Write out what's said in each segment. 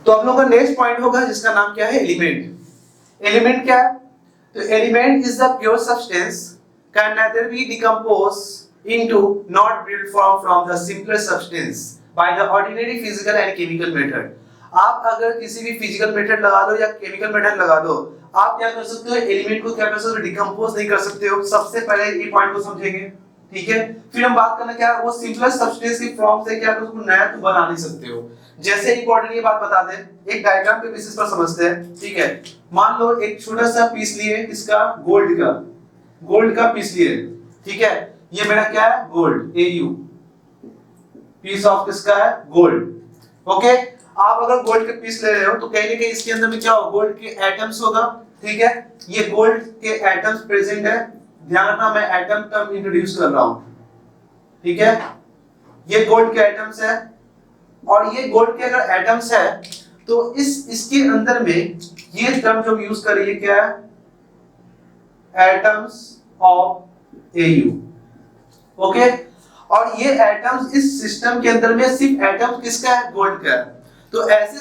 तो हम लोग का नेक्स्ट पॉइंट होगा जिसका नाम क्या है, एलिमेंट। एलिमेंट क्या है? तो element is the pure substance can neither be decomposed into not built from the simpler substance by the ordinary physical and chemical method। आप अगर किसी भी फिजिकल मेथड लगा दो या केमिकल मेथड लगा दो, आप क्या कर सकते हो, एलिमेंट को क्या कर सकते हो, डिकम्पोज नहीं कर सकते हो। सबसे पहले ये पॉइंट को समझेंगे, ठीक है। फिर हम बात करना क्या, वो सिंपलर सब्सटेंस की फॉर्म से क्या कर उसको नया तो बना नहीं सकते हो। जैसे इंपॉर्टेंट ये बात बता दें, एक डायग्राम के बेसिस पर समझते हैं, ठीक है। मान लो एक छोटा सा पीस लिए किसका, गोल्ड का पीस लिए, ठीक है। ये मेरा क्या है, गोल्ड, AU, पीस ऑफ किसका है, गोल्ड, ओके। आप अगर गोल्ड के पीस ले रहे हो तो कहीं ना कहीं इसके अंदर में क्या होगा, गोल्ड के एटम्स होगा, ठीक है। ये गोल्ड के एटम्स प्रेजेंट है, ध्यान रखना मैं एटम टर्म इंट्रोड्यूस कर रहा हूं, ठीक है। ये गोल्ड के एटम्स है, और ये गोल्ड के अगर एटम्स है तो इसके अंदर में ये टर्म जो यूज कर रही है क्या है, एटम्स ऑफ AU, ओके। और ये एटम्स इस सिस्टम के अंदर में सिर्फ एटम्स किसका है, गोल्ड का है। तो ऐसा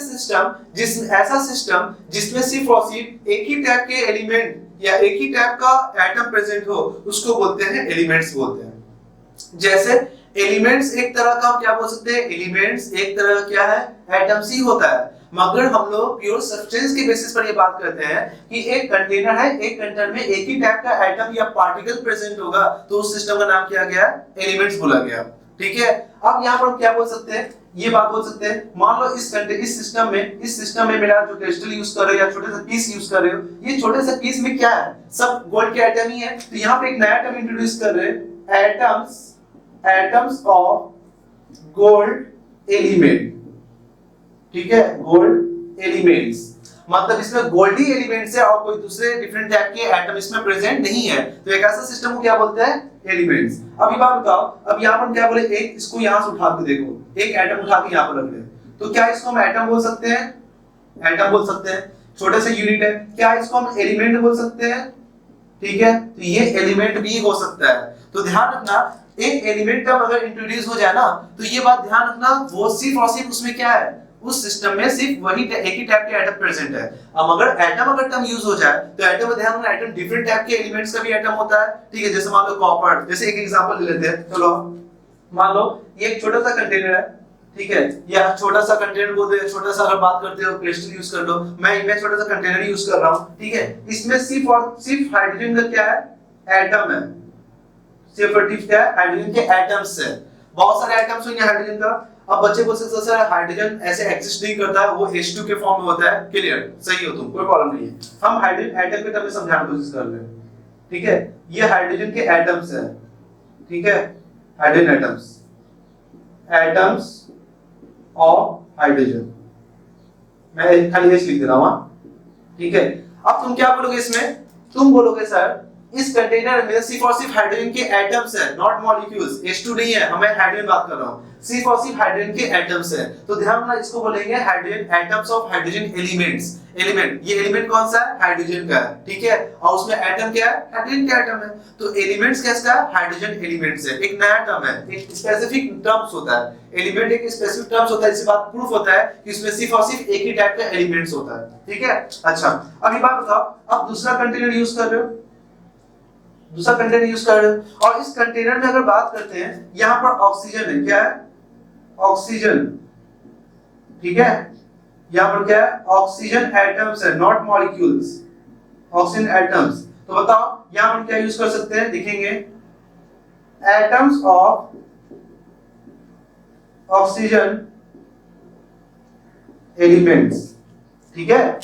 सिस्टम जिसमें सिर्फ और सिर्फ एक ही टाइप के एलिमेंट या एक ही टाइप का एटम प्रेजेंट हो, उसको बोलते हैं एलिमेंट्स बोलते हैं। जैसे एलिमेंट्स एक तरह का क्या बोल सकते हैं, एलिमेंट्स एक तरह का क्या है, एटम्स ही होता है। मगर हम लोग प्योर सब्सटेंस के बेसिस पर ये बात करते हैं कि एक कंटेनर है, एक कंटेनर में एक ही टाइप का एटम या पार्टिकल प्रेजेंट होगा, तो उस सिस्टम का नाम क्या गया, एलिमेंट्स बोला गया, ठीक है। अब यहाँ पर हम क्या बोल सकते हैं, ये बात बोल सकते हैं, मान लो इस सिस्टम में मेरा जो क्रिस्टल यूज कर रहे हो या छोटे सा पीस यूज कर रहे हो, ये छोटे से पीस में क्या है, सब गोल्ड के एटम ही है। तो यहाँ पे एक नया टर्म इंट्रोड्यूस कर रहे हैं, एटम्स ऑफ गोल्ड एलिमेंट, ठीक है, गोल्ड एलिमेंट्स। मतलब इसमें गोल्ड ही एलिमेंट्स है और कोई दूसरे डिफरेंट टाइप के एटम इसमें प्रेजेंट नहीं है। तो एक ऐसा सिस्टम को क्या बोलते हैं, एलिमेंट्स। अब ये बात बताओ, अब यहाँ पर क्या बोले, एक इसको यहाँ से उठा के देखो, एक एटम उठा के यहाँ पर रख दे, तो क्या इसको हम एटम बोल सकते हैं, एटम बोल सकते हैं, छोटे से यूनिट है, क्या इसको हम एलिमेंट बोल सकते हैं, ठीक है। तो ये एलिमेंट भी हो सकता है। तो ध्यान रखना, एक एलिमेंट टर्म अगर इंट्रोड्यूस हो जाए ना, तो ये बात ध्यान रखना, वो सिर्फ और सिर्फ उसमें क्या है, उस सिस्टम में सिर्फ वही एक ही टाइप के एटम प्रेजेंट है। अब अगर टर्म यूज हो जाए तो एटम में ध्यान रखना, एटम डिफरेंट टाइप के एलिमेंट्स का भी एटम होता है, ठीक है। जैसे मान लो कॉपर, जैसे एक एग्जांपल ले लेते हैं, चलो मान लो ये एक छोटा सा कंटेनर है, ठीक है, या छोटा सा कंटेनर बोलते हैं, छोटा सा अगर बात करते हो क्रिस्टल यूज कर लो, मैं छोटा सा कंटेनर यूज कर रहा हूं, ठीक है। इसमें सिर्फ और सिर्फ हाइड्रोजन का क्या है, एटम है, सिर्फ और सिर्फ क्या है, हाइड्रोजन के एटम्स है। बहुत सारे एटम्स होंगे हाइड्रोजन का। अब बच्चे बोल सकते हैं सर हाइड्रोजन ऐसे एग्जिस्ट नहीं करता है, वो H2 के फॉर्म में होता है, क्लियर, सही हो तुम, कोई प्रॉब्लम नहीं है। हम हाइड्रोजन एटम के टर्म में समझाने की कोशिश कर रहे हैं, ठीक है। ये हाइड्रोजन के एटम्स है, ठीक है, हाइड्रोजन एटम्स ऑफ हाइड्रोजन, मैं खाली H लिख दे रहा हूं, ठीक है। अब तुम क्या बोलोगे इसमें, तुम बोलोगे सर इस कंटेनर में सिर्फ और सिर्फ हाइड्रोजन के एटम्स है, नॉट मॉलिक्यूल्स, H2 नहीं है, हमें हाइड्रोजन बात कर रहा हूं, सिर्फ और सिर्फ हाइड्रोजन के एटम्स है। तो ध्यान रखना, इसको बोलेंगे hydrogen, atoms of hydrogen elements. Element, ये एलिमेंट कौन सा है, हाइड्रोजन का है, ठीक है। और उसमें एटम क्या है, हाइड्रोजन का एटम है। तो एलिमेंट्स कैसा है, हाइड्रोजन एलिमेंट्स है, एक नया टर्म है, एक स्पेसिफिक टर्म्स होता है। एलिमेंट एक स्पेसिफिक टर्म्स होता है, इससे बात प्रूफ होता है कि इसमें सिर्फ और सिर्फ एक ही टाइप का एलिमेंट्स होता है, ठीक है। अच्छा, अभी बात बताओ, अब दूसरा कंटेनर यूज कर रहे हो, दूसरा कंटेनर यूज कर रहे हो, और इस कंटेनर में अगर बात करते हैं, यहां पर ऑक्सीजन है, क्या है, ऑक्सीजन, ठीक है। यहां पर क्या है, ऑक्सीजन एटम्स है, नॉट मॉलिक्यूल्स, ऑक्सीजन एटम्स। तो बताओ यहां पर क्या यूज कर सकते हैं, लिखेंगे एटम्स ऑफ ऑक्सीजन एलिमेंट्स, ठीक है।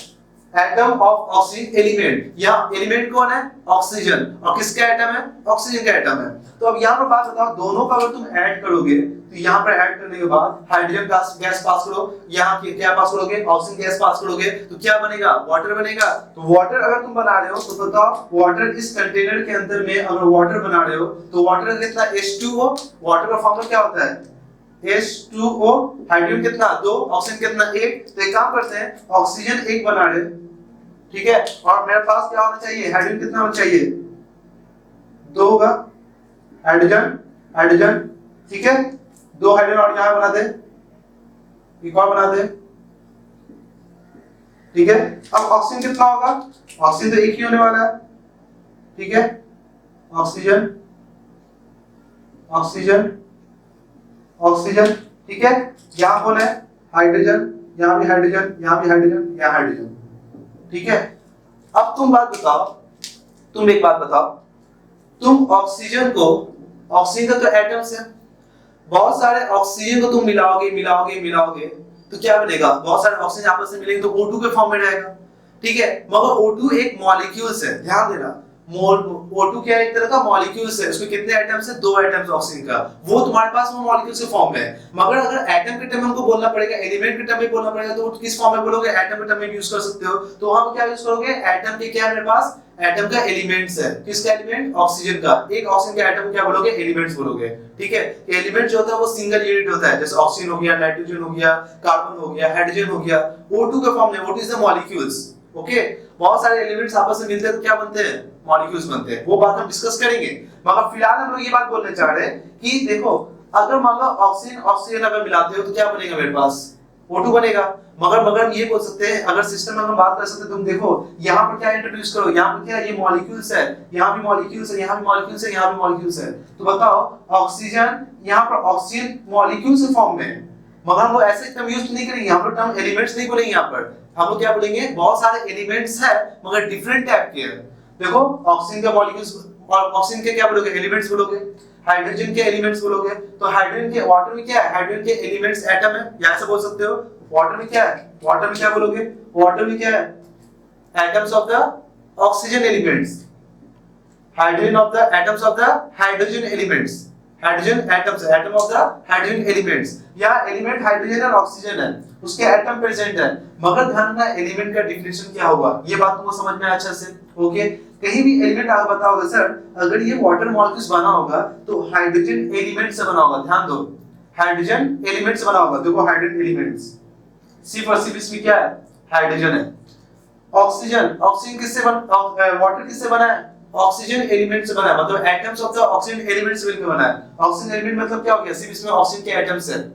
एटम ऑफ ऑक्सीजन एलिमेंट, यहाँ एलिमेंट कौन है, ऑक्सीजन, और किसका एटम है, ऑक्सीजन का एटम है। तो अब यहाँ पर बात बताओ, दोनों का अगर तुम ऐड करोगे, तो यहाँ पर ऐड करने के बाद हाइड्रोजन गैस पास करो, यहाँ क्या पास करोगे, ऑक्सीजन गैस पास करोगे, तो क्या बनेगा, वाटर बनेगा। तो वाटर अगर तुम बना रहे हो तो बताओ, वाटर इस कंटेनर के अंदर में अगर वाटर बना रहे हो, तो वाटर का कितना H2O, वाटर का फॉर्मूला क्या होता है, H2O, हाइड्रोजन कितना 2, ऑक्सीजन कितना 1। तो एक काम करते हैं, ऑक्सीजन 1 बना रहे, ठीक है, और मेरे पास क्या होना चाहिए, हाइड्रोजन कितना होना चाहिए, 2 होगा, हाइड्रोजन, ठीक है, 2 हाइड्रोजन, और यहां बना दे, एक और बना दे, ठीक है। अब ऑक्सीजन कितना होगा, ऑक्सीजन तो एक ही होने वाला है, ठीक है। ऑक्सीजन ऑक्सीजन ऑक्सीजन, ठीक है। यहाँ कौन है, हाइड्रोजन, यहाँ भी हाइड्रोजन, यहाँ भी हाइड्रोजन, यहाँ हाइड्रोजन, ठीक है। अब तुम बात बताओ, तुम एक बात बताओ, तुम ऑक्सीजन को, ऑक्सीजन का तो एटम्स है, बहुत सारे ऑक्सीजन को तुम मिलाओगे मिलाओगे मिलाओगे तो क्या बनेगा, बहुत सारे ऑक्सीजन आपस में मिलेंगे तो O2 के फॉर्म में रहेगा, ठीक है। मगर O2 एक मॉलिक्यूल्स है, ध्यान देना, O2 क्या है, एक तरह का मॉलिक्यूल्स है, उसमें कितने एटम्स है, 2 एटम्स ऑक्सीजन का, वो तुम्हारे पास वो मॉलिक्यूल्स के फॉर्म में है। मगर अगर एटम के टर्म में हमको बोलना पड़ेगा, एलिमेंट के टर्म में बोलना पड़ेगा, तो किस फॉर्म में बोलोगे, एटम के टर्म में यूज कर सकते हो, तो वहां पर क्या यूज करोगे, एटम के क्या है मेरे पास, एटम का एलिमेंट्स है, किसका एलिमेंट, ऑक्सीजन का, एक ऑक्सीजन के एटम को क्या बोलोगे, एलिमेंट्स बोलोगे, ठीक है। एलिमेंट जो होता है वो सिंगल यूनिट होता है, जैसे ऑक्सीजन हो गया, नाइट्रोजन हो गया, कार्बन हो गया, हाइड्रोजन हो गया, O2 के फॉर्म में, O2 is the molecules, okay. बहुत सारे एलिमेंट्स आपस में मिलते हैं तो क्या बनते हैं, मॉलिक्यूल्स बनते हैं, वो बात हम डिस्कस करेंगे। मगर फिलहाल हम लोग ये बात बोलने चाह रहे हैं कि देखो, अगर मान लो ऑक्सीजन ऑक्सीजन अगर मिलाते हो तो क्या बनेगा मेरे पास, O2 बनेगा। मगर ये बोल सकते हैं, अगर सिस्टम में हम बात कर सकते हैं, तुम देखो यहाँ पर क्या इंट्रोड्यूस करो, यहाँ पर क्या है, ये मॉलिक्यूल्स है, यहाँ भी मॉलिक्यूल्स है, यहाँ भी मॉलिक्यूल्स है, यहाँ भी मॉलिक्यूल्स है, तो बताओ ऑक्सीजन, यहाँ पर ऑक्सीजन मॉलिक्यूल्स के फॉर्म में है, मगर हम लोग ऐसे टर्म यूज नहीं करेंगे, हम लोग टर्म एलिमेंट्स नहीं बोलेंगे, यहाँ पर हम लोग क्या बोलेंगे, बहुत सारे एलिमेंट्स है मगर डिफरेंट टाइप के हैं। देखो ऑक्सीजन का मॉलिक्यूल्स, और ऑक्सीजन के क्या बोलोगे, एलिमेंट्स बोलोगे, हाइड्रोजन के एलिमेंट्स बोलोगे, तो हाइड्रोजन के, वाटर में क्या है, हाइड्रोजन के एलिमेंट्स एटम है, या ऐसा बोल सकते हो। वाटर में क्या है, वाटर में क्या बोलोगे, वाटर में क्या है, atoms of the oxygen elements, hydrogen of the atoms of the hydrogen elements, hydrogen atoms, atom of the hydrogen elements, या एलिमेंट हाइड्रोजन और ऑक्सीजन है, उसके एटम प्रेजेंट है। मगर ध्यान रखना एलिमेंट का डिफिनेशन क्या होगा, ये बात तुमको समझ में अच्छा से, ओके। कहीं भी एलिमेंट आप बताओगे सर, अगर ये वाटर मॉलिक्यूल्स बना होगा तो हाइड्रोजन एलिमेंट से बना होगा, ध्यान दो, हाइड्रोजन एलिमेंट से बना होगा, देखो हाइड्रोजन एलिमेंट्स, सिर्फ और सिर्फ इसमें क्या है, हाइड्रोजन है। ऑक्सीजन, ऑक्सीजन किससे बना, वाटर किससे बना है, ऑक्सीजन एलिमेंट से बना है, मतलब atoms of the oxygen element से मिलकर बना है। ऑक्सीजन एलिमेंट मतलब क्या हो गया, सिर्फ इसमें ऑक्सीजन के एटम्स है,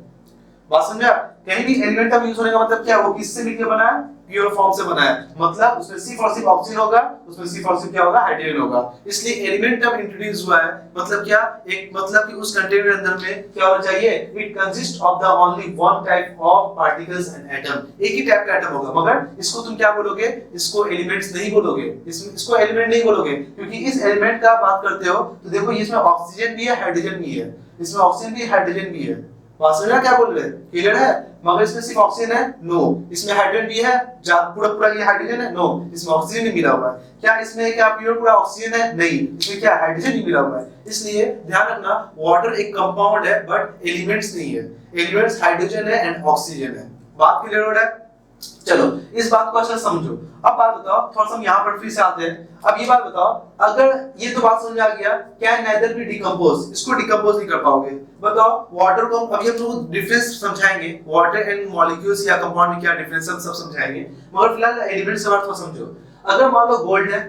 बात समझा। कहीं भी एलिमेंट का यूज होने का मतलब क्या, वो किससे मिलकर बना है, प्योर फॉर्म से बना है, मतलब उसमें सिर्फ और सिर्फ ऑक्सीजन होगा, उसमें सिर्फ और सिर्फ क्या होगा, हाइड्रोजन होगा, इसलिए एलिमेंट टर्म इंट्रोड्यूस हुआ है। मतलब क्या, एक मतलब कि उस कंटेनर के अंदर में क्या होना चाहिए, it consist of the only one type of particles and atom, एक ही टाइप का एटम होगा, मगर इसको तुम क्या बोलोगे, इसको एलिमेंट्स नहीं बोलोगे, इसको एलिमेंट नहीं बोलोगे, क्योंकि इस एलिमेंट का बात करते हो तो देखो इसमें ऑक्सीजन भी है, हाइड्रोजन भी है, इसमें ऑक्सीजन भी हाइड्रोजन भी है, बात समझ रहे क्या बोल रहे हैं, क्लियर है। मगर इसमें सिर्फ ऑक्सीजन है, नो, इसमें हाइड्रोजन भी है, पूरा पूरा ये हाइड्रोजन है, नो, इसमें ऑक्सीजन नहीं मिला हुआ है। क्या इसमें क्या प्योर पूरा ऑक्सीजन है, नहीं, इसमें क्या हाइड्रोजन नहीं मिला हुआ है। इसलिए ध्यान रखना, वाटर एक कंपाउंड है बट एलिमेंट्स नहीं है, एलिमेंट्स हाइड्रोजन है एंड ऑक्सीजन है, बात क्लियर हो रहा है। चलो इस बात को अच्छा समझो। अब बात बताओ, थोड़ा सा हम यहाँ पर फिर से आते हैं। अब ये बात बताओ, अगर ये तो बात समझ आ गया, क्या नेदर बी डिकम्पोज, इसको डिकम्पोज नहीं कर पाओगे। बताओ वाटर को, अभी हम लोग डिफरेंस समझाएंगे, वाटर एंड मॉलिक्यूल्स या कंपाउंड में क्या डिफरेंस हम सब समझाएंगे, मगर फिलहाल एलिमेंट से बात समझो। अगर मान लो गोल्ड है,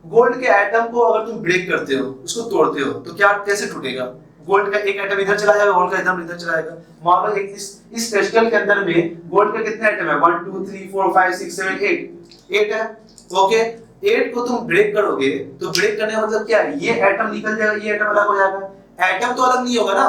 गोल्ड के एटम को अगर तुम ब्रेक करते हो, उसको तोड़ते हो, तो क्या कैसे टूटेगा, गोल्ड का एक एटम इधर चला जाएगा, गोल्ड का एटम इधर चला जाएगा। मान लो एक इस क्रिस्टल के अंदर में गोल्ड के कितने एटम है, 1 2 3 4 5 6 7 8 है, ओके। 8 को तुम ब्रेक करोगे तो ब्रेक करने का मतलब क्या है, ये एटम निकल जाएगा, ये एटम अलग हो जाएगा। एटम तो अलग नहीं होगा ना,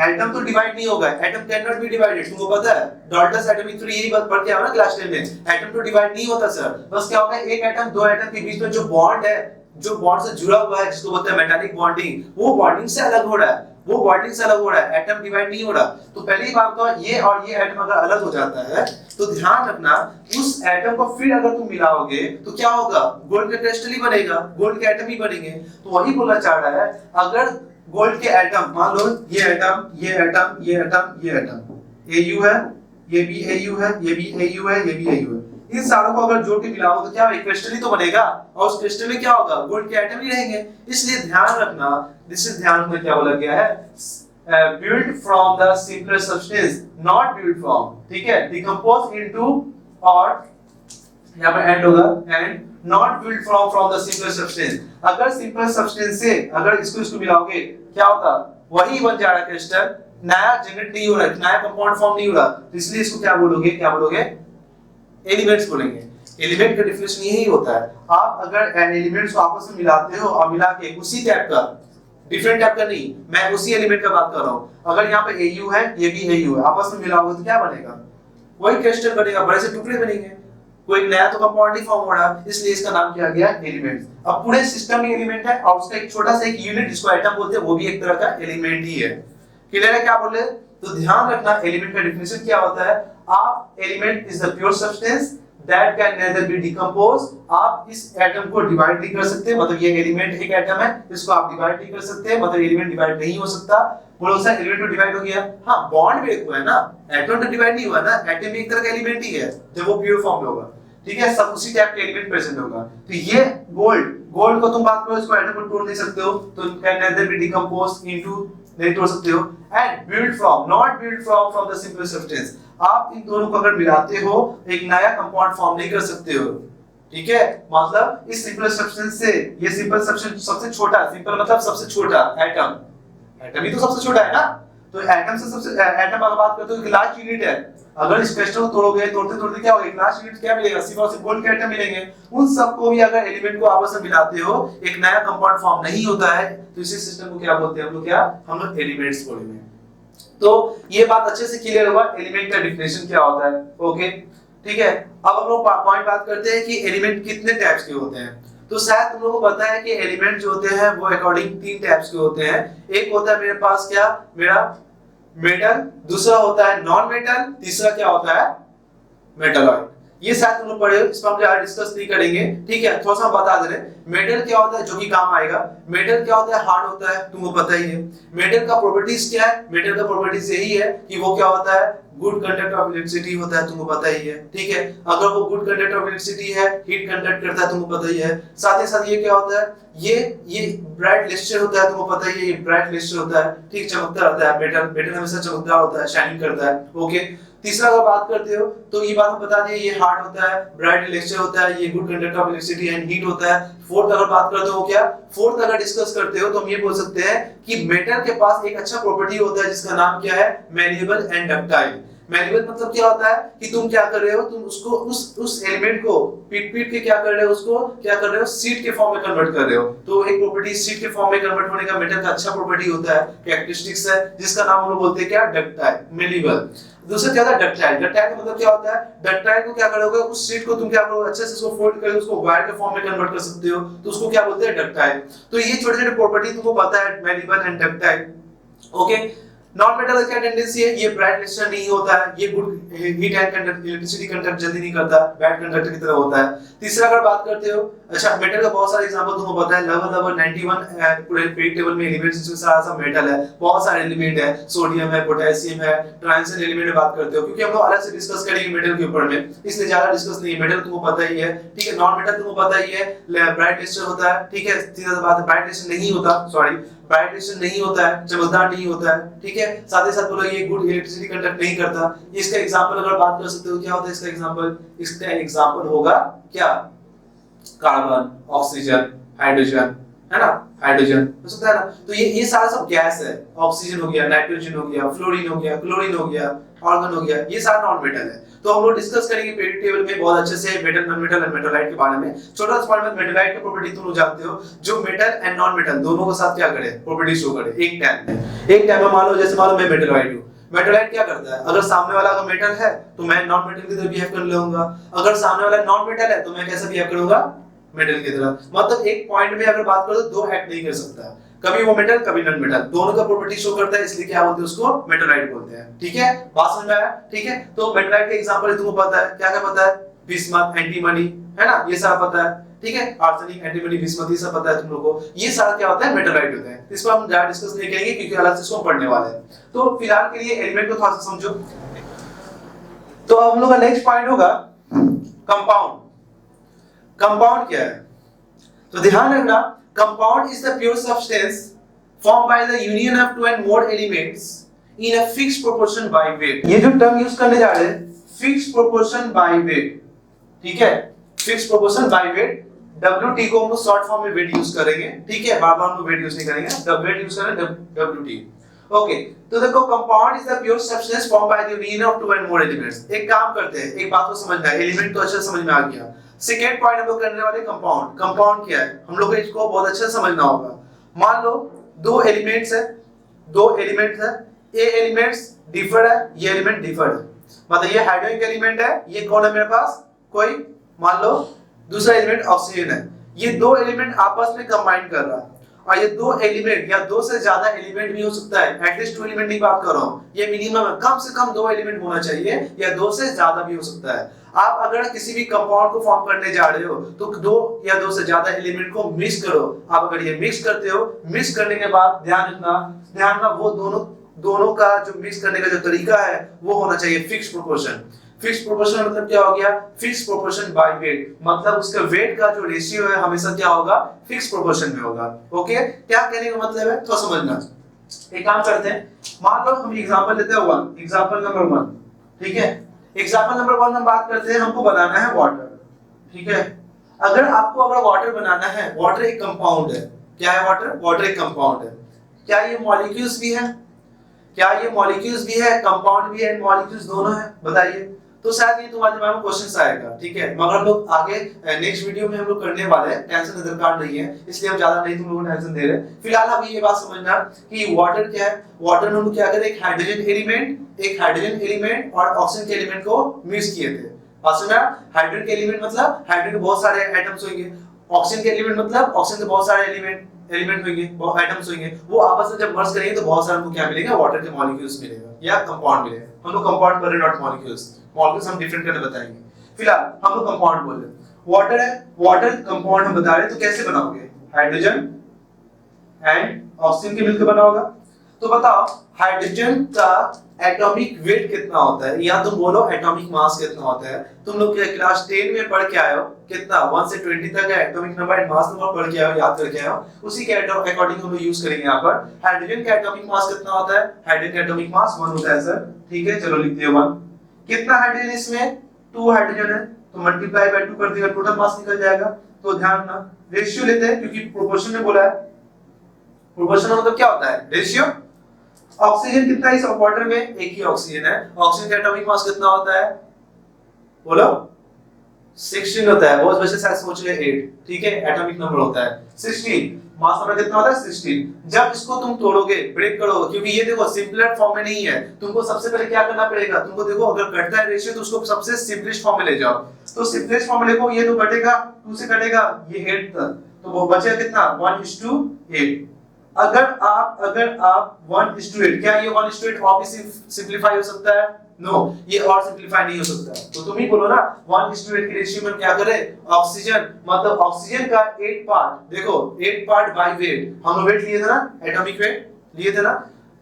एटम तो डिवाइड नहीं होगा, atom can not be divided, तुमको पता है, डॉल्टन्स एटॉमिक थ्योरी यही बात पढ़ के आओ ना क्लास 10 में। एटम तो डिवाइड नहीं होता सर, बस क्या होगा, एक एटम दो एटम के बीच में जो बॉन्ड है, जो बॉन्ड से जुड़ा हुआ है, जिसको बोलते हैं मेटालिक बॉन्डिंग, वो बॉन्डिंग से अलग हो रहा है, वो बॉन्डिंग से अलग हो रहा है, एटम डिवाइड नहीं हो रहा। तो पहली बात तो ये और ये एटम अगर अलग हो जाता है तो ध्यान रखना, उस एटम को फिर अगर तुम मिलाओगे तो क्या होगा, गोल्ड का क्रिस्टल ही बनेगा, गोल्ड के एटम ही बनेंगे। तो वही बोलना चाह रहा है, अगर गोल्ड के एटम, मान लो ये एटम, ये एटम, ये एटम, ये एटम, Au है, ये भी Au है, ये भी Au है, ये भी Au है, इन सारों को अगर जोड़ के मिलाओ तो क्या एक क्रिस्टल ही तो बनेगा, और उस क्रिस्टल में क्या होगा, गोल्ड के एटम ही रहेंगे। इसलिए ध्यान रखना, जिससे ध्यान में क्या बोला गया है, built from the simpler substance, not built from, ठीक है, decompose into, और यहाँ पर एंड होगा, and not built from the simpler substance। अगर सिंपल सब्सटेंस से अगर इसको मिलाओगे क्या होता, वही बन जा रहा है क्रिस्टल, नया जनरेट नहीं हो रहा है, नया कंपाउंड फॉर्म नहीं हो रहा, तो इसलिए इसको क्या बोलोगे, क्या बोलोगे, एलिमेंट्स बोलेंगे। एलिमेंट का डेफिनेशन यही होता है। आप अगर एलिमेंट्स को आपस में मिलाते हो और मिला के उसी टाइप का, डिफरेंट टाइप का नहीं, मैं उसी एलिमेंट का बात कर रहा हूं, अगर यहाँ पे AU है ये भी AU है, आपस में मिलाओगे तो क्या बनेगा, वही क्रिस्टल बनेगा, बड़े से टुकड़े बनेंगे, कोई नया तो कंपाउंड नहीं फॉर्म हो रहा, इसलिए इसका नाम किया गया एलिमेंट। अब पूरे सिस्टम में एलिमेंट है और उसका एक छोटा सा एक यूनिट जिसको एटम बोलते हैं वो भी एक तरह का एलिमेंट ही है। क्लियर है क्या बोले? तो ध्यान रखना एलिमेंट का डेफिनेशन क्या होता है। आप element is the pure substance that can nether B decompose. आप इस एटम को डिवाइड नहीं कर सकते, मतलब ये एलिमेंट एक एटम है, इसको आप डिवाइड नहीं कर सकते, मतलब एलिमेंट डिवाइड नहीं हो सकता। बोलो सर एलिमेंट तो डिवाइड हो गया, हाँ बॉन्ड ब्रेक हुआ है ना, एटम तो डिवाइड नहीं हुआ ना, एटम एक तरह का एलिमेंट ही है जब वो प्योर फॉर्म में होगा, ठीक है, सब उसी टाइप के एलिमेंट प्रेजेंट होगा। तो ये गोल्ड को तुम बात करो, इसको एटम को तोड़ नहीं सकते हो, तो can nether B decompose into, नहीं तोड़ सकते हो, and build from, not build from the simple substance. आप इन दोनों को अगर मिलाते हो एक नया कंपाउंड फॉर्म नहीं कर सकते हो, ठीक है, मतलब इस सिंपल सब्सटेंस से, ये सिंपल सब्सटेंस सबसे छोटा, सिंपल मतलब सबसे छोटा, एटम, एटम ही तो सबसे छोटा है ना, तो एटम से सबसे, एटम अगर बात करते हो एक लार्ज यूनिट है, अगर इस क्रिस्टल को तोड़ोगे, तोड़ते तोड़ते क्या होगा, एक लार्ज यूनिट क्या मिलेगा, सिर्फ और सिर्फ गोल्ड के एटम मिलेंगे। उन सबको भी अगर एलिमेंट को आपस में मिलाते हो एक नया कंपाउंड फॉर्म नहीं होता है, तो इसी सिस्टम को क्या बोलते हैं हम लोग, क्या हम लोग एलिमेंट्स बोलेंगे। तो ये बात अच्छे से क्लियर हुआ एलिमेंट का डेफिनेशन क्या होता है। ओके ठीक है, अब हम लोग पॉइंट बात करते हैं कि एलिमेंट कितने टाइप्स के होते हैं। तो शायद तुम लोगों को पता है कि एलिमेंट जो होते हैं वो अकॉर्डिंग 3 टाइप्स के होते हैं। एक होता है मेरे पास क्या, मेरा मेटल, दूसरा होता है नॉन मेटल, तीसरा क्या होता है मेटलॉइड। ये शायद तुम लोग पढ़े हो, इस पर हम ज्यादा डिस्कस नहीं करेंगे, ठीक है, थोड़ा सा बता दे रहे। मेटल क्या होता है जो कि काम आएगा, मेटल क्या होता है, हार्ड होता है, तुमको पता ही है। मेटल का प्रॉपर्टीज क्या है, मेटल का प्रॉपर्टीज यही है कि वो क्या होता है, गुड कंडक्टर ऑफ इलेक्ट्रिसिटी होता है, तुमको पता ही है, ठीक है। अगर वो गुड कंडक्टर ऑफ इलेक्ट्रिसिटी है, हीट कंडक्ट करता है, तुमको पता ही है। साथ ही साथ ये क्या होता है, ये ब्राइट लस्टर होता है, तुमको पता ही है, ये ब्राइट लस्टर होता है, ठीक, चमकता रहता है। मेटल मेटल हमेशा चमकदार होता है, शाइनिंग करता है। ओके, तीसरा अगर बात करते हो तो ये बात हम बता दें, ये हार्ड होता है, ब्राइट लस्टर होता है, ये good conductor of electricity and heat होता है। फोर्थ अगर बात करते हो क्या, फोर्थ अगर डिस्कस करते हो तो हम ये बोल सकते हैं कि मेटल के पास एक अच्छा प्रॉपर्टी होता है जिसका नाम क्या है, मैलिएबल एंड डक्टाइल। मैलिएबल मतलब क्या होता है कि तुम क्या कर रहे हो, तुम उसको उस एलिमेंट को पीट के क्या कर रहे हो, उसको क्या कर रहे हो, सीट के फॉर्म में कन्वर्ट कर रहे हो। तो एक प्रॉपर्टी सीट के फॉर्म में कन्वर्ट होने का मेटल का अच्छा प्रॉपर्टी होता है, कैरेक्टरिस्टिक्स है, जिसका नाम हम लोग बोलते हैं क्या, डक्टाइल, मैलिएबल। दूसरा क्या होता है डक्टाइल। डक्टाइल का मतलब क्या होता है, डक्टाइल को क्या करोगे, उस सीट को तुम क्या करोगे, अच्छे से उसको फोल्ड करके उसको वायर के फॉर्म में कन्वर्ट कर सकते हो, तो उसको क्या बोलते हैं, डक्टाइल। तो ये छोटे-छोटे प्रॉपर्टी तुमको पता है, malleable and ductile. Okay, non metal क्या टेंडेंसी है, ये ब्राइट लस्टर नहीं होता है, ये good heat and conduct electricity conduct जल्दी नहीं करता, बैड कंडक्टर की तरह होता है। तीसरा अगर बात करते हो, अच्छा मेटल का बहुत सारे एग्जांपल तुमको पता है, लगभग 91 पूरे पीरियड टेबल में एलिमेंट्स इसमें सारा सा मेटल है, बहुत सारे एलिमेंट है, सोडियम है, पोटेशियम है, ट्रांजिशन एलिमेंट में बात करते हो, क्योंकि हम लोग अलग से डिस्कस करेंगे मेटल के ऊपर में, इसलिए ज्यादा डिस्कस नहीं है। मेटल तुमको पता ही है, ठीक है, नॉन मेटल तुमको पता ही है, ब्राइट लस्टर होता है, ठीक है, सीधा बात है, ब्राइट लस्टर नहीं होता, सॉरी ब्राइट लस्टर नहीं होता है, चमकदार नहीं होता है, ठीक है। साथ ही साथ बोलो ये गुड इलेक्ट्रिसिटी कंडक्ट नहीं करता। इसका एग्जांपल अगर बात कर सकते हो क्या होता है इसका एग्जांपल, इसका एग्जांपल होगा क्या, कार्बन, ऑक्सीजन, हाइड्रोजन, है ना, हाइड्रोजन हो सकता है ना। तो ये सारा सब गैस है, ऑक्सीजन हो गया, नाइट्रोजन हो गया, फ्लोरीन हो गया, क्लोरीन हो गया, आर्गन हो गया, ये सारा नॉन मेटल है। तो हम लोग डिस्कस करेंगे पीरियड टेबल में बहुत अच्छे से मेटल, नॉन मेटल एंड मेटलाइट के बारे में। छोटा सा पॉइंट में मेटलाइट की प्रॉपर्टी तुम लोग जानते हो, जो मेटल एंड नॉन मेटल दोनों के साथ क्या करे, प्रॉपर्टी शो करे एक टाइम में। एक टाइम में मान लो, जैसे मान लो मैं मेटलाइट हूं, मेटलाइट क्या करता है, अगर सामने वाला का मेटल है तो मैं नॉन मेटल की तरह बिहेव कर लूंगा, अगर सामने वाला नॉन मेटल है तो मैं कैसे बिहेव करूंगा, मेटल की तरह। मतलब एक पॉइंट में अगर बात करो तो दो एक्ट नहीं कर सकता, कभी वो मेटल कभी नॉन मेटल, दोनों का प्रॉपर्टी शो करता है, इसलिए क्या बोलते हैं उसको, मेटलाइट बोलते हैं, ठीक है, बात समझ में आया, ठीक है। तो मेटलाइट का एग्जांपल तुमको पता है, क्या क्या पता है, बिस्मथ, एंटीमनी, है ना, ये सारा पता है, ठीक है, आर्सेनिक, एंटीमनी, बिस्मथ, ये सब पता है तुम लोगों को, ये सारा क्या होता है, मेटलाइट होता है। इस पर हम ज्यादा डिस्कस नहीं करेंगे क्योंकि अलग से इसको पढ़ने वाले हैं। तो फिलहाल के लिए एलिमेंट को थोड़ा सा समझो। तो अब हम लोग का नेक्स्ट पॉइंट होगा कंपाउंड। कंपाउंड क्या है, तो ध्यान रखना, compound is the pure substance formed by the union of two and more elements in a fixed proportion by weight। ये जो टर्म यूज करने जा रहे हैं, fixed proportion by weight, ठीक है, fixed proportion by weight, WT को हम लोग शॉर्ट फॉर्म में वेट यूज करेंगे, ठीक है, बार-बार हम लोग वेट यूज नहीं करेंगे, वेट यूज करेंगे WT। ओके, तो देखो compound is the pure substance form by the union of two and more elements. एक काम करते हैं, एक बात को समझना है, एलिमेंट तो अच्छा समझ में आ गया, सेकेंड पॉइंट हम लोग करने वाले कंपाउंड। कंपाउंड क्या है, हम लोग को इसको बहुत अच्छे से समझना होगा। मान लो दो एलिमेंट्स है, ए एलिमेंट्स डिफर है, ये एलिमेंट डिफर है, मतलब ये हाइड्रोजन एलिमेंट है, ये कौन है मेरे पास, कोई मान लो दूसरा एलिमेंट ऑक्सीजन है। ये दो एलिमेंट आपस में कंबाइन कर रहा है, और ये दो एलिमेंट या दो से ज्यादा एलिमेंट भी हो सकता है, एटलीस्ट 2 एलिमेंट की बात कर रहा हूं, ये मिनिमम है, कम से कम 2 एलिमेंट होना चाहिए, या 2 से ज्यादा भी हो सकता है। आप अगर किसी भी कंपाउंड को फॉर्म करने जा रहे हो तो 2 या 2 से ज्यादा एलिमेंट को मिक्स करो। आप अगर ये मिक्स करते हो, मिक्स करने के बाद ध्यान रखना वो दोनों का जो मिक्स करने का जो तरीका है वो होना चाहिए फिक्स प्रोपोर्शन। फिक्स प्रोपोर्शन मतलब क्या हो गया, फिक्स प्रोपोर्शन बाय वेट, मतलब उसका वेट का जो रेशियो है हमेशा क्या होगा, फिक्स प्रोपोर्शन में होगा। ओके, क्या कहने का मतलब है तो समझना। एक काम करते हैं, मान लो हम एग्जांपल लेते हैं 1, एग्जांपल नंबर 1, ठीक है। एग्जांपल नंबर 1 हम बात करते हैं, हमको बनाना है वाटर, ठीक है। अगर वाटर बनाना है, वाटर एक कंपाउंड है। क्या है वाटर? वाटर एक कंपाउंड है। क्या ये मॉलिक्यूल्स भी है? कंपाउंड भी है, मॉलिक्यूल्स दोनों है, बताइए। तो शायद ये तुम्हारे दिमाग में क्वेश्चन आएगा, ठीक है, मगर हम लोग आगे नेक्स्ट वीडियो में हम लोग करने वाले हैं, टेंशन इधर काट नहीं है, इसलिए हम ज्यादा नहीं तुम लोगों को टेंशन दे रहे। फिलहाल अभी ये बात समझना कि वाटर क्या है। वाटर में हम लोग क्या करें, एक हाइड्रोजन एलिमेंट और ऑक्सीजन के एलिमेंट को मिक्स किए थे। सुना, हाइड्रोजन के एलिमेंट मतलब हाइड्रोजन के बहुत सारे एटम्स होंगे, ऑक्सीजन के एलिमेंट मतलब ऑक्सीजन के बहुत सारे एलिमेंट होंगे, बहुत एटम्स होंगे, वो आपस में जब मर्ज करेंगे तो बहुत सारे हमको क्या मिलेगा, वाटर के मॉलिक्यूल्स मिलेगा या कंपाउंड मिलेगा। हम लोग कंपाउंड कर रहे हैं, नॉट मॉलिक्यूल्स। मॉलिक्यूल्स हम डिफरेंट करके बताएंगे, फिलहाल हम लोग कंपाउंड बोल रहे हैं। वाटर है, वाटर कंपाउंड हम बता रहे हैं, तो कैसे बनाओगे, हाइड्रोजन एंड ऑक्सीजन के मिलकर बना होगा। तो बताओ हाइड्रोजन का एटॉमिक वेट कितना होता है, या तुम बोलो एटॉमिक मास कितना होता है। तुम लोग क्लास 10 में पढ़ के आए हो, कितना 1 से 20 तक है atomic number and mass number पढ़ के आए हो, याद करके आए हो, उसी के अकॉर्डिंग हम यूज करेंगे यहाँ पर। हाइड्रोजन का एटॉमिक मास कितना होता है, हाइड्रोजन का एटॉमिक मास 1 होता है सर, ठीक है, चलो लिखते हैं 1। कितना हाइड्रोजन इसमें, 2 हाइड्रोजन है, तो मल्टीप्लाई बाय 2 कर देगा, टोटल मास निकल जाएगा। तो ध्यान रखना, रेशियो लेते हैं क्योंकि प्रोपोर्शन में बोला है। प्रोपोर्शन मतलब क्या होता है, रेशियो। ऑक्सीजन कितना है इस वाटर में, एक ही ऑक्सीजन है, ऑक्सीजन का एटॉमिक मास कितना होता है, बोलो 16 होता है, बहुत बच्चे शायद सोच रहे 8, ठीक है, एटॉमिक नंबर होता है 16, मास नंबर कितना होता है 16। जब इसको तुम तोड़ोगे, ब्रेक करोगे, क्योंकि ये देखो सिंपलर फॉर्म में नहीं है, तुमको सबसे पहले क्या करना पड़ेगा, तुमको देखो अगर कटता है रेशियो तो उसको सबसे सिंपलेस्ट फॉर्म में ले जाओ। तो सिंपलेस्ट फॉर्म में देखो, ये तो कटेगा, 2 से कटेगा, ये 8 तक, तो वो बचेगा कितना, 1:8। अगर आप 1:8, क्या ये 1:8 और भी सिंपलीफाई हो सकता है? नो, ये और सिंपलीफाई नहीं हो सकता। तो तुम ही बोलो ना 1:8 के रेशियो में क्या करें, ऑक्सीजन मतलब ऑक्सीजन का 8 पार्ट, देखो 8 पार्ट बाय वेट, हम वेट लिए थे ना, एटॉमिक वेट लिए थे ना,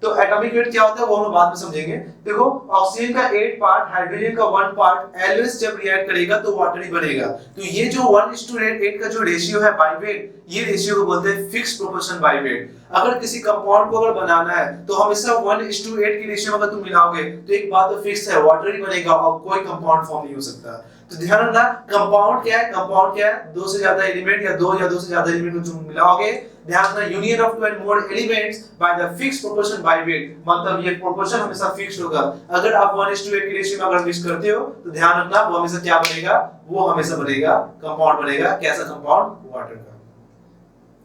तो एटॉमिक वेट क्या होता है वो हम बाद में समझेंगे। देखो ऑक्सीजन का 8 पार्ट, हाइड्रोजन का 1 पार्ट, ऑलवेज जब रिएक्ट करेगा तो वाटर ही बनेगा। तो ये जो 1:8 का जो रेशियो है बाय वेट, ये रेशियो को बोलते हैं फिक्स प्रोपोर्शन बाय वेट। अगर किसी कंपाउंड को अगर बनाना है तो हमेशा 1:8 की रेशियो में अगर तुम मिलाओगे तो एक बात तो फिक्स है, वाटर ही बनेगा और कोई कंपाउंड फॉर्म नहीं हो सकता। तो ध्यान रखना, कंपाउंड क्या है, कंपाउंड क्या है, 2 से ज्यादा एलिमेंट या 2 से ज्यादा एलिमेंट को तुम मिलाओगे। ध्यान रखना, union of 2 and more elements by the fixed proportion by weight, मतलब ये प्रोपोर्शन हमेशा फिक्स्ड होगा। अगर आप 1:8 की रेशियो में अगर मिक्स करते हो तो ध्यान रखना वो हमेशा क्या बनेगा, वो हमेशा बनेगा कंपाउंड बनेगा। कैसा कंपाउंड, वाटर का।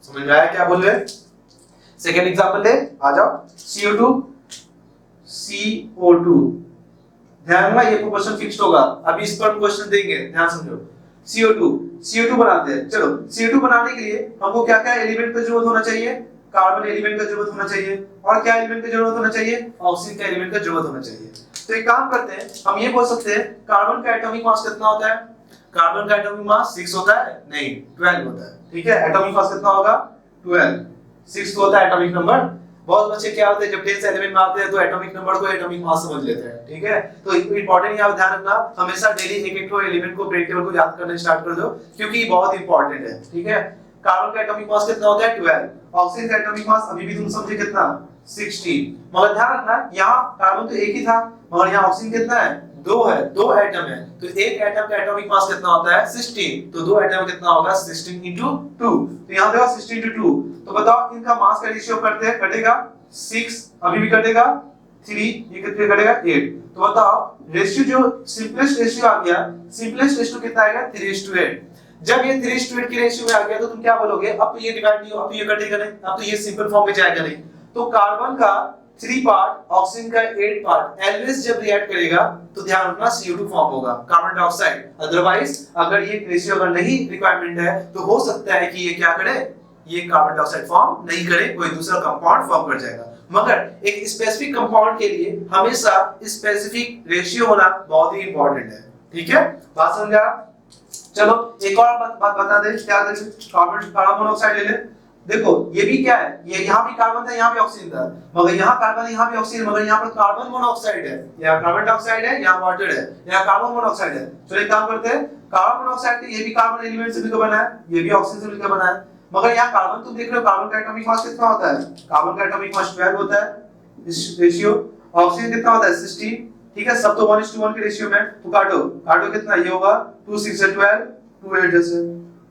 समझ में आया क्या बोल रहे हैं? सेकंड एग्जांपल ले, आ जाओ, CO2 ध्यान रखना, ये प्रोपोर्शन फिक्स्ड होगा। अभी इस पर क्वेश्चन देंगे, ध्यान समझो। CO2 बनाते हैं, चलो CO2 बनाने के लिए हमको क्या क्या एलिमेंट का जरूरत होना चाहिए, कार्बन एलिमेंट का जरूरत होना चाहिए, और क्या एलिमेंट का जरूरत होना चाहिए, ऑक्सीजन का एलिमेंट का जरूरत होना चाहिए। तो एक काम करते हैं, हम ये बोल सकते हैं कार्बन का एटॉमिक मास कितना होता है, कार्बन का एटॉमिक मास 6 होता है, नहीं 12 होता है, ठीक है। एटॉमिक मास कितना होगा, 12, 6 होता है एटॉमिक नंबर। बहुत बच्चे क्या होते हैं जब 10 एलिमेंट में आते हैं तो एटॉमिक नंबर को एटॉमिक मास समझ लेते हैं, ठीक है। तो इंपॉर्टेंट यहाँ ध्यान रखना, हमेशा डेली एक एलिमेंट को ब्रेक टेबल को याद करना स्टार्ट कर दो, क्योंकि बहुत इंपॉर्टेंट है, ठीक है। कार्बन का एटॉमिक मास कितना होता है, 12। ऑक्सीजन का एटॉमिक मास अभी भी तुम समझे कितना, 16। मगर ध्यान रखना, यहाँ कार्बन तो एक ही था, मगर यहाँ ऑक्सीजन कितना है, 2 है, 2 एटम है, तो एक एटम का एटॉमिक मास कितना होता है, 16। तो 2 एटम कितना होगा, 16 into 2। तो यहाँ देखो 16 into 2, तो बताओ इनका मास का रेशियो करते हैं, कटेगा 6, अभी भी कटेगा 3, ये कितने करेगा 8। तो बताओ रेशियो जो सिंपलेस्ट रेशियो आ गया, सिंपलेस्ट रेशियो कितना आएगा 3:8। जब ये 3:8 की रेशियो में आ गया तो तुम क्या बोलोगे, अब तो ये डिवाइड नहीं हो, अब तो ये कटेगा नहीं, अब तो ये सिंपल फॉर्म में जाएगा नहीं। तो कार्बन का 3 पार्ट, ऑक्सीजन का 8 पार्ट, एल्वेस जब रिएक्ट करेगा तो ध्यान रखना CO2 फॉर्म होगा, कार्बन डाइऑक्साइड। अदरवाइज अगर ये रेशियो अगर नहीं रिक्वायरमेंट है तो हो सकता है कि ये क्या करे, ये कार्बन डाइऑक्साइड फॉर्म नहीं करे, कोई दूसरा कंपाउंड फॉर्म कर जाएगा। मगर एक स्पेसिफिक कंपाउंड के लिए हमेशा स्पेसिफिक रेशियो होना बहुत ही इंपॉर्टेंट है। ठीक है, बात समझा? चलो एक और बात बता दे, क्या दे, कार्बन मोनोऑक्साइड ले ले। देखो ये भी क्या है, ये यहाँ भी कार्बन था, यहाँ भी ऑक्सीजन था, मगर यहाँ कार्बन यहाँ भी ऑक्सीजन, मगर यहाँ पर कार्बन मोनोऑक्साइड है, यहाँ कार्बन डाइऑक्साइड है, यहाँ वाटर है, यहाँ कार्बन मोनोऑक्साइड है। चलो एक काम करते हैं, कार्बन मोनोऑक्साइड ये भी कार्बन एलिमेंट से मिलकर बना है, ये भी ऑक्सीजन से मिलकर बना है, मगर यहाँ कार्बन तुम देख रहे हो, कार्बन का एटॉमिक मास कितना होता है, कार्बन का एटॉमिक मास 12 होता है इस रेशियो, ऑक्सीजन कितना होता है 16। ठीक है, सब तो 1:1 के रेशियो में, तो काटो काटो कितना ये होगा 2 6 से 12, 2 8 से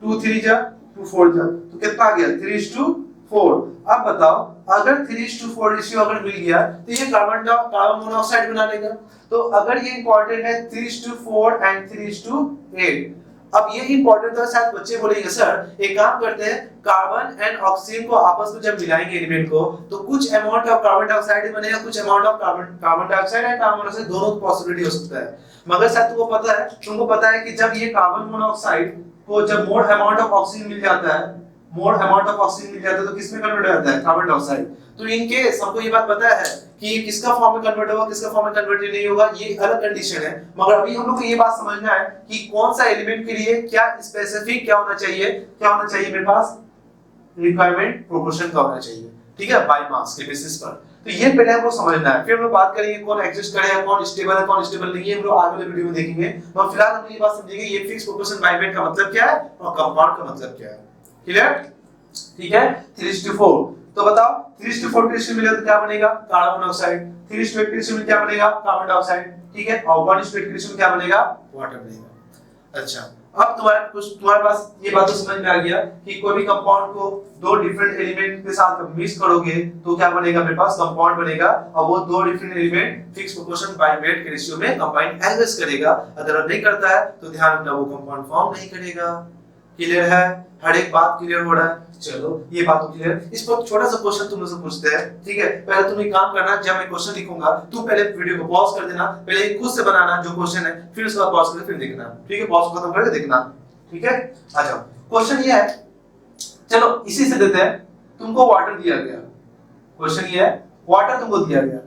2 3 जा 2 4 जा, तो कितना आ गया 3:4। अब बताओ अगर 3:4 रेशियो अगर मिल गया तो ये कार्बन मोनोऑक्साइड बना लेगा। तो अगर ये इंपॉर्टेंट है 3:4 एंड 3:8। अब ये इंपॉर्टेंट है, शायद बच्चे बोलेंगे सर एक काम करते हैं, कार्बन एंड ऑक्सीजन को आपस में जब मिलाएंगे एलिमेंट को तो कुछ अमाउंट ऑफ कार्बन डाइऑक्साइड बनेगा, कुछ amount of carbon dioxide and carbon monoxide दोनों की पॉसिबिलिटी हो सकता है। मगर शायद तुमको पता है कि जब ये कार्बन मोनोऑक्साइड को जब मोर अमाउंट ऑफ ऑक्सीजन मिल जाता है, मोर अमाउंट ऑफ ऑक्सीजन मिल जाता है तो किस में कन्वर्ट हो जाता है, कार्बन डाइऑक्साइड। तो इनके सबको ये बात पता है कि ये किसका फॉर्म में कन्वर्ट होगा, किसका फॉर्म में कन्वर्ट नहीं होगा, ये अलग कंडीशन है। मगर अभी हम लोग को ये बात समझना है कि कौन सा एलिमेंट के लिए क्या स्पेसिफिक क्या होना चाहिए, क्या होना चाहिए मेरे पास, रिक्वायरमेंट प्रोपोर्शन का होना चाहिए। ठीक है, बाय मास के बेसिस पर। तो ये पहले हमको समझना है, फिर हम लोग बात करेंगे कौन एग्जिस्ट करेगा, कौन स्टेबल है, कौन स्टेबल नहीं है, हम लोग आगे वाले वीडियो में देखेंगे। मगर फिलहाल हम ये बात समझेंगे ये फिक्स प्रोपोर्शन बाय वेट का मतलब क्या है और कंपाउंड का मतलब क्या है। क्लियर? ठीक है, 3:4। तो बताओ 3:4 के रेशियो मिले तो क्या बनेगा, कार्बन मोनोऑक्साइड। 3:8 के रेशियो में क्या बनेगा, कार्बन डाइऑक्साइड। ठीक है, और 1:8 के रेशियो में क्या बनेगा, वाटर बनेगा। अच्छा, अब तुम्हारे पास ये बात तो समझ में आ गया कि कोई भी कंपाउंड को दो डिफरेंट एलिमेंट के साथ मिक्स करोगे तो क्या बनेगा, मेरे पास कंपाउंड बनेगा, और वो दो different element fix proportion by weight के रेशियो में कंबाइन एल्वेस करेगा। अगर नहीं करता है तो ध्यान रखना वो कंपाउंड फॉर्म नहीं करेगा। क्लियर है, हर एक बात क्लियर हो रहा है? चलो ये बात तो क्लियर। इस पर छोटा सा क्वेश्चन तुम लोग से पूछते हैं। ठीक है, पहले तुम एक काम करना, जब मैं क्वेश्चन लिखूंगा तुम पहले वीडियो को पॉज कर देना, पहले खुद से बनाना जो क्वेश्चन है, फिर उसके बाद पॉज करके फिर देखना। ठीक है, पॉज खत्म करके देखना। ठीक है, आ जाओ। क्वेश्चन ये है, चलो इसी से देते हैं। तुमको वाटर दिया गया, क्वेश्चन ये है वाटर तुमको दिया गया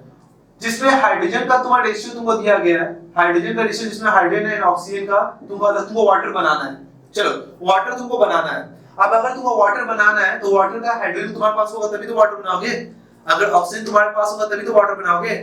जिसमें हाइड्रोजन का तुम्हारा रेशियो तुमको दिया गया है, हाइड्रोजन का रेशियो जिसमें हाइड्रोजन एंड ऑक्सीजन का तुमको वाटर बनाना है। चलो वाटर तुमको बनाना है। अब अगर तुमको वाटर बनाना है तो वाटर का हाइड्रोजन तुम्हारे पास होगा तभी तो वाटर बनाओगे, अगर ऑक्सीजन तुम्हारे पास होगा तभी तो वाटर बनाओगे।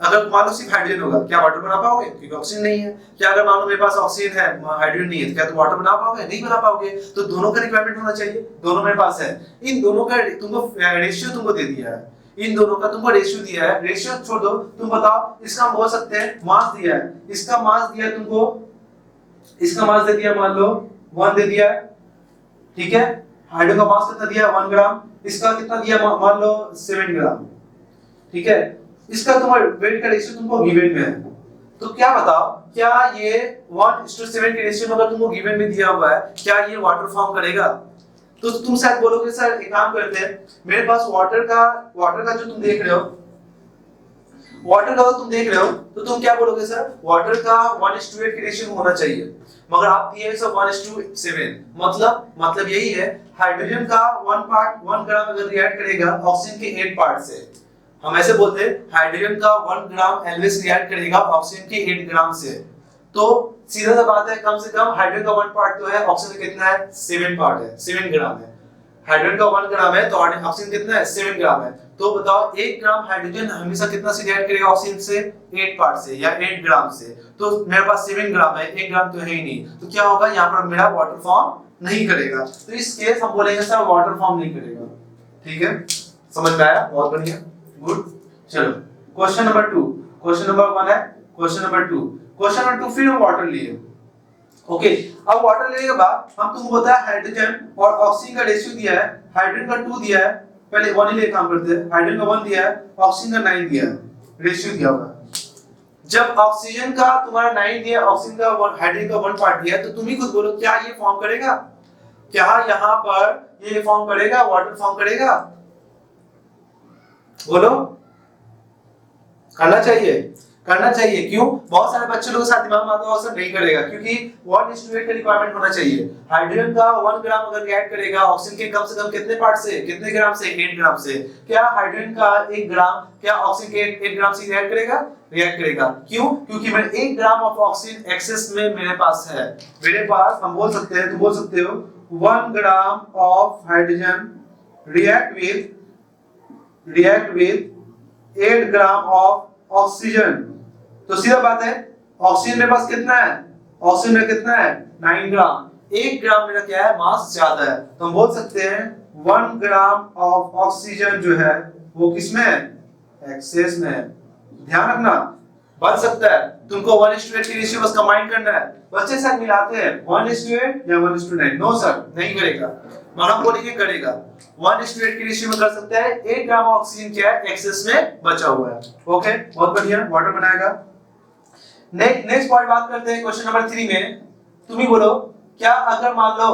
अगर मान लो सिर्फ हाइड्रोजन होगा, क्या वाटर बना पाओगे, क्योंकि ऑक्सीजन नहीं है। क्या अगर मान लो मेरे पास ऑक्सीजन है हाइड्रोजन नहीं है, तो क्या तुम वाटर बना पाओगे, नहीं बना पाओगे। तो दोनों का रिक्वायरमेंट होना चाहिए, दोनों मेरे पास है। इन दोनों का तुमको रेशियो तुमको दे दिया है, इन दोनों का तुमको रेशियो दिया है। रेशियो छोड़ दो, तुम बताओ इसका हम बोल सकते हैं मास दिया है, इसका मास दिया है तुमको, इसका मास दे दिया मान लो 1 दे दिया है। ठीक है, हाइड्रोजन का मास कितना दिया 1 ग्राम, इसका कितना दिया मान लो 7 ग्राम। ठीक है, इसका तुम्हारा वेट का रेशियो तुमको गिवन में है। तो क्या बताओ, क्या ये 1:7 के रेशियो में अगर तुमको गिवन में दिया हुआ है, क्या ये वाटर फॉर्म करेगा? तो तुम शायद बोलोगे सर एक काम करते हैं, मेरे पास वाटर का जो तुम देख रहे हो, वाटर का तुम देख रहे हो तो तुम क्या बोलोगे सर, वाटर का 1:8 के रेशियो में होना चाहिए, मगर आप दिए सब 1:7। मतलब यही है, हाइड्रोजन का 1 ग्राम अगर रिएक्ट करेगा ऑक्सीजन के 8 पार्ट से, हम ऐसे बोलते हैं हाइड्रोजन का 1 ग्राम एल्वेस रिएक्ट करेगा ऑक्सीजन के 8 ग्राम से। तो सीधा सा बात है, कम से कम हाइड्रोजन का 1 पार्ट तो है, ऑक्सीजन कितना है 7 पार्ट है, 7 ग्राम है। हाइड्रोजन का 1 ग्राम है तो ऑक्सीजन कितना है 7 ग्राम है। तो बताओ 1 ग्राम हाइड्रोजन हमेशा कितना से रिएक्ट करेगा ऑक्सीजन से, 8 पार्ट से या 8 ग्राम से। तो मेरे पास 7 ग्राम है, 1 ग्राम तो है ही नहीं, तो क्या होगा यहाँ पर मेरा वाटर फॉर्म नहीं करेगा। तो इस केस हम बोलेंगे सर वाटर फॉर्म नहीं करेगा। ठीक है, समझ में आया? बहुत बढ़िया, गुड। चलो क्वेश्चन नंबर 2, क्वेश्चन नंबर 1 है, क्वेश्चन नंबर 2, क्वेश्चन नंबर 2 फिर हम वाटर लिए। ओके, अब वाटर लेने के बाद हम तुमको बताया हाइड्रोजन और ऑक्सीजन का रेशियो दिया है, हाइड्रोजन का 2 दिया है, पहले 1 ही ले काम करते हैं। हाइड्रोजन का 1 दिया है, ऑक्सीजन का 9 दिया है। रेशियो दिया हुआ है। जब ऑक्सीजन का तुम्हारा 9 दिया, ऑक्सीजन का हाइड्रोजन का 1 पार्ट दिया, तो तुम ही खुद बोलो क्या ये फॉर्म करेगा, क्या यहाँ पर ये फॉर्म करेगा, वाटर फॉर्म करेगा? बोलो। करना चाहिए, करना चाहिए। क्यों? बहुत सारे बच्चे लोगों के साथ दिमाग में आता है और सब नहीं करेगा, क्योंकि 1:8 का रिक्वायरमेंट होना चाहिए। हाइड्रोजन का 1 ग्राम अगर रिएक्ट करेगा ऑक्सीजन के कम से कम कितने पार्ट से, कितने ग्राम से? 8 ग्राम से। क्या हाइड्रोजन का 1 ग्राम क्या ऑक्सीजन के 8 ग्राम से रिएक्ट करेगा? रिएक्ट करेगा। क्यों? क्योंकि मैं 1 ग्राम ऑफ ऑक्सीजन एक्सेस में मेरे पास है। मेरे पास, हम बोल सकते हैं, तुम बोल सकते हो 1 gram of hydrogen react with 8 gram of oxygen. तो सीधा बात है, ऑक्सीजन मेरे पास कितना है? ऑक्सीजन में कितना है? 9 ग्राम। 1 ग्राम मेरा क्या है? मास ज्यादा है। तो हम बोल सकते हैं 1 ग्राम ऑफ ऑक्सीजन जो है वो किसमें है? एक्सेस में है। ध्यान रखना, बन सकता है तुमको 1:8 की रेशियो बस कंबाइन करना है। बच्चे साथ मिलाते हैं 1:8 या 1:9। नो सर, नहीं करेगा, मगर हम बोलेंगे करेगा। 1:8 की रेशियो में कर सकता है। 1 ग्राम ऑक्सीजन क्या है? एक्सेस में बचा हुआ है। ओके, बहुत बढ़िया, वाटर बनाएगा। नेक्स्ट पॉइंट बात करते हैं क्वेश्चन नंबर 3 में। तुम ही बोलो, क्या अगर मान लो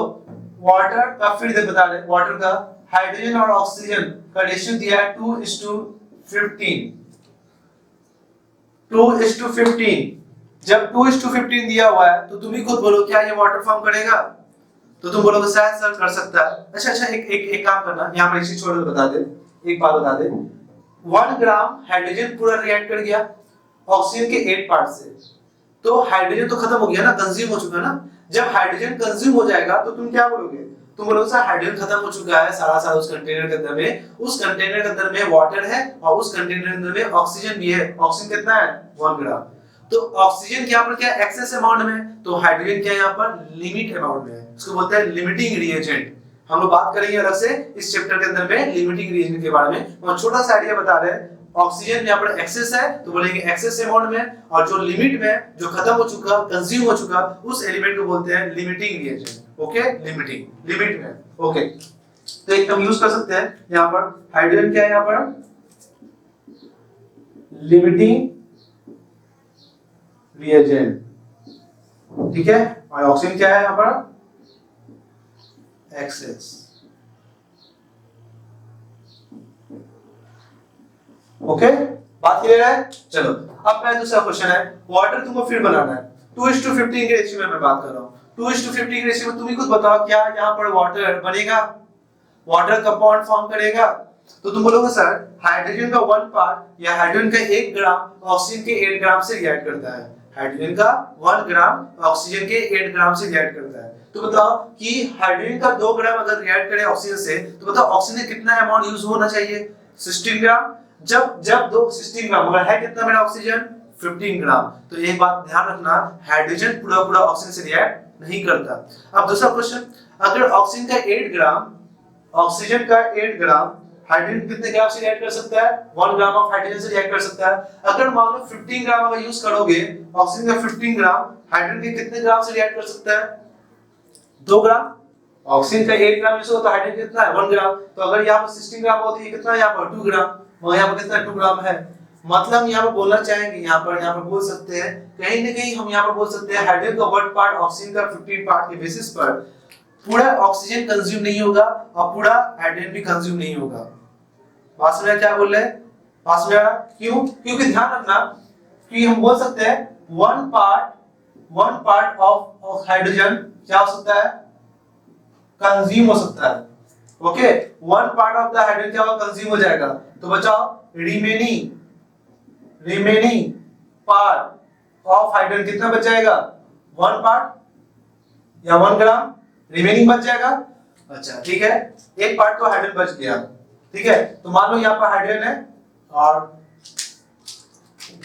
वाटर का, फिर से बता रहे, वाटर का हाइड्रोजन और ऑक्सीजन का रेशियो दिया है 2:15। 2:15। जब 2:15 दिया हुआ है तो तुम ही खुद बोलो क्या ये वाटर फॉर्म करेगा? तो तुम बोलोगे शायद सर कर सकता है। अच्छा, एक काम करना, यहाँ पर एक चीज छोड़ के बता दे, एक बात बता दे। 1 ग्राम हाइड्रोजन पूरा रिएक्ट कर गया ऑक्सीजन के 8 पार्ट से, तो हाइड्रोजन तो खत्म हो गया ना, कंज्यूम हो चुका ना। जब हाइड्रोजन कंज्यूम हो जाएगा तो तुम क्या बोलोगे? तुम बोलोगे सर हाइड्रोजन खत्म हो चुका है सारा उस कंटेनर के अंदर में, उस कंटेनर के अंदर में वाटर है और उस कंटेनर के अंदर में ऑक्सीजन भी है। ऑक्सीजन कितना है? 1 ग्राम। तो ऑक्सीजन यहाँ पर क्या एक्सेस अमाउंट में, तो हाइड्रोजन क्या यहाँ पर लिमिट अमाउंट में है। इसको बोलते हैं लिमिटिंग रिएजेंट। हम लोग बात करेंगे अलग से इस चैप्टर के अंदर में लिमिटिंग रिएजेंट के बारे में। और छोटा सा आइडिया बता रहे हैं, ऑक्सीजन यहाँ पर एक्सेस है तो बोलेंगे एक्सेस अमाउंट में, और जो लिमिट में, जो खत्म हो चुका, कंज्यूम हो चुका, उस एलिमेंट को बोलते हैं limiting reagent. Okay, limiting, limit में। ओके, तो एक हम यूज कर सकते हैं यहाँ पर। हाइड्रोजन क्या है यहाँ पर? लिमिटिंग रिएजेंट, ठीक है। और ऑक्सीजन क्या है यहाँ पर? एक्सेस। ओके, बात क्लियर है? चलो अब मैं दूसरा क्वेश्चन है, वाटर तुमको फिर बनाना है। 2:15 के रेशियो में मैं बात कर रहा हूँ। 2:15 के रेशियो में तुम ही खुद बताओ क्या यहाँ पर वाटर बनेगा? वाटर कंपाउंड फॉर्म करेगा? तो तुम बोलोगे सर हाइड्रोजन का 1 पार्ट या हाइड्रोजन का 1 ग्राम ऑक्सीजन के 8 ग्राम से रिएक्ट करता है। हाइड्रोजन का 1 ग्राम ऑक्सीजन के 8 ग्राम से रिएक्ट करता है। तो बताओ कि हाइड्रोजन का 2 ग्राम अगर रिएक्ट करे ऑक्सीजन से, तो बताओ ऑक्सीजन कितना अमाउंट यूज होना चाहिए? 16 ग्राम। जब 16 ग्राम मगर है कितना मेरा ऑक्सीजन? 15 ग्राम। तो एक बात ध्यान रखना, हाइड्रोजन पूरा ऑक्सीजन से रिएक्ट नहीं करता। अब दूसरा क्वेश्चन, अगर ऑक्सीजन का 8 ग्राम, ऑक्सीजन का 8 ग्राम हाइड्रोजन कितने ग्राम से रिएक्ट कर सकता है? 1 ग्राम ऑफ हाइड्रोजन से रिएक्ट कर सकता है। अगर मान लो 15 ग्राम अगर यूज करोगे, ऑक्सीजन का 15 ग्राम हाइड्रोजन के कितने ग्राम से रिएक्ट कर सकता है? 2 ग्राम। ऑक्सीजन का 8 ग्राम यूज हो तो हाइड्रोजन कितना है? 1 ग्राम। तो अगर यहाँ पर 16 ग्राम होती है, कितना यहाँ पर? 2 ग्राम। मगर यहाँ पर कितना? 2 ग्राम है। मतलब यहाँ पर बोलना चाहेंगे, यहाँ पर बोल सकते हैं, कहीं ना कहीं हम यहाँ पर बोल सकते हैं हाइड्रोजन का 1 पार्ट ऑक्सीजन का 15 पार्ट के बेसिस पर पूरा ऑक्सीजन कंज्यूम नहीं होगा और पूरा हाइड्रोजन भी कंज्यूम नहीं होगा। बात में क्या बोल रहे हैं? पास में आ रहा? क्यों? क्योंकि ध्यान रखना कि हम बोल सकते हैं 1 पार्ट ऑफ हाइड्रोजन क्या हो सकता है? कंज्यूम हो सकता है। Okay, 1 part of the hydrogen क्या होगा? कंज्यूम हो जाएगा। तो बचाओ रिमेनिंग पार्ट ऑफ हाइड्रोजन कितना बच जाएगा? 1 पार्ट या 1 ग्राम रिमेनिंग बच जाएगा। अच्छा ठीक है, एक पार्ट तो हाइड्रोजन बच गया, ठीक है। तो मान लो यहाँ पर हाइड्रोजन है और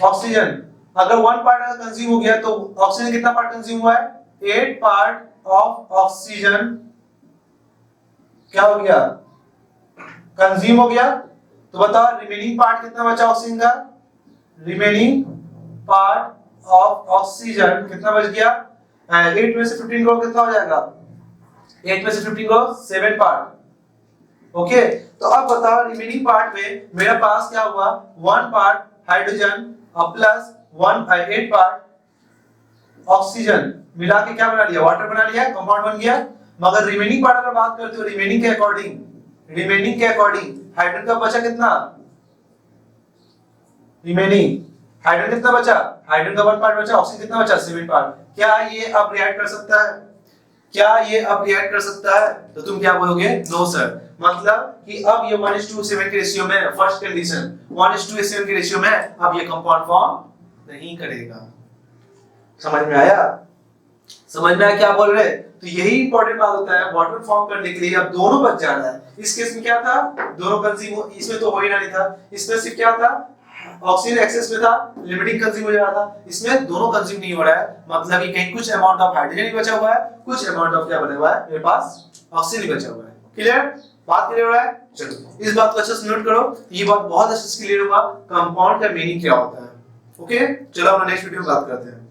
ऑक्सीजन, अगर 1 पार्ट अगर कंज्यूम हो गया तो ऑक्सीजन कितना पार्ट कंज्यूम हुआ है? 8 पार्ट ऑफ ऑक्सीजन क्या हो गया? कंज्यूम हो गया। तो बताओ रिमेनिंग पार्ट कितना बचा ऑक्सीजन का? रिमेनिंग पार्ट ऑफ ऑक्सीजन कितना बच गया? 8 में से 15 को कितना हो जाएगा? 8 में से 15 को 7 पार्ट। ओके, तो अब बताओ रिमेनिंग पार्ट में मेरे पास क्या हुआ? 1 part hydrogen plus 8 part oxygen मिला के क्या बना लिया, वाटर बना लिया, कंपाउंड बन गया। मगर रिमेनिंग पार्ट अगर बात करते हो, रिमेनिंग के अकॉर्डिंग हाइड्रोजन का बचा कितना, रिमेनिंग हाइड्रोजन कितना बचा, हाइड्रोजन का 1 पार्ट बचा, ऑक्सीजन कितना बचा, 7 पार्ट। क्या ये अब रिएक्ट कर सकता है, क्या ये अब रिएक्ट कर सकता है? तो तुम क्या बोलोगे, नो सर। मतलब कि अब ये 1:7 के रेशियो में, फर्स्ट कंडीशन 1:7 के रेशियो में अब ये कंपाउंड फॉर्म नहीं करेगा। समझ में आया, समझ में आया क्या बोल रहे? तो यही इंपॉर्टेंट बात होता है, वाटर फॉर्म करने के लिए अब दोनों बच जा रहा है। इस केस में क्या था, दोनों कंज्यूम, इसमें तो हो ही नहीं था, इसमें सिर्फ क्या था, ऑक्सीजन एक्सेस में था, लिमिटिंग कंज्यूम हो जा रहा था। इसमें दोनों कंज्यूम नहीं हो रहा है, मतलब कि कहीं कुछ अमाउंट ऑफ हाइड्रोजन ही बचा हुआ है, कुछ अमाउंट ऑफ क्या बना हुआ है मेरे पास, ऑक्सीजन ही बचा हुआ है। क्लियर, बात क्लियर हो रहा है? चलो इस बात को अच्छे से नोट करो, ये बात बहुत अच्छे से क्लियर हुआ कंपाउंड का मीनिंग क्या होता है। ओके, चलो हम नेक्स्ट वीडियो में बात करते हैं।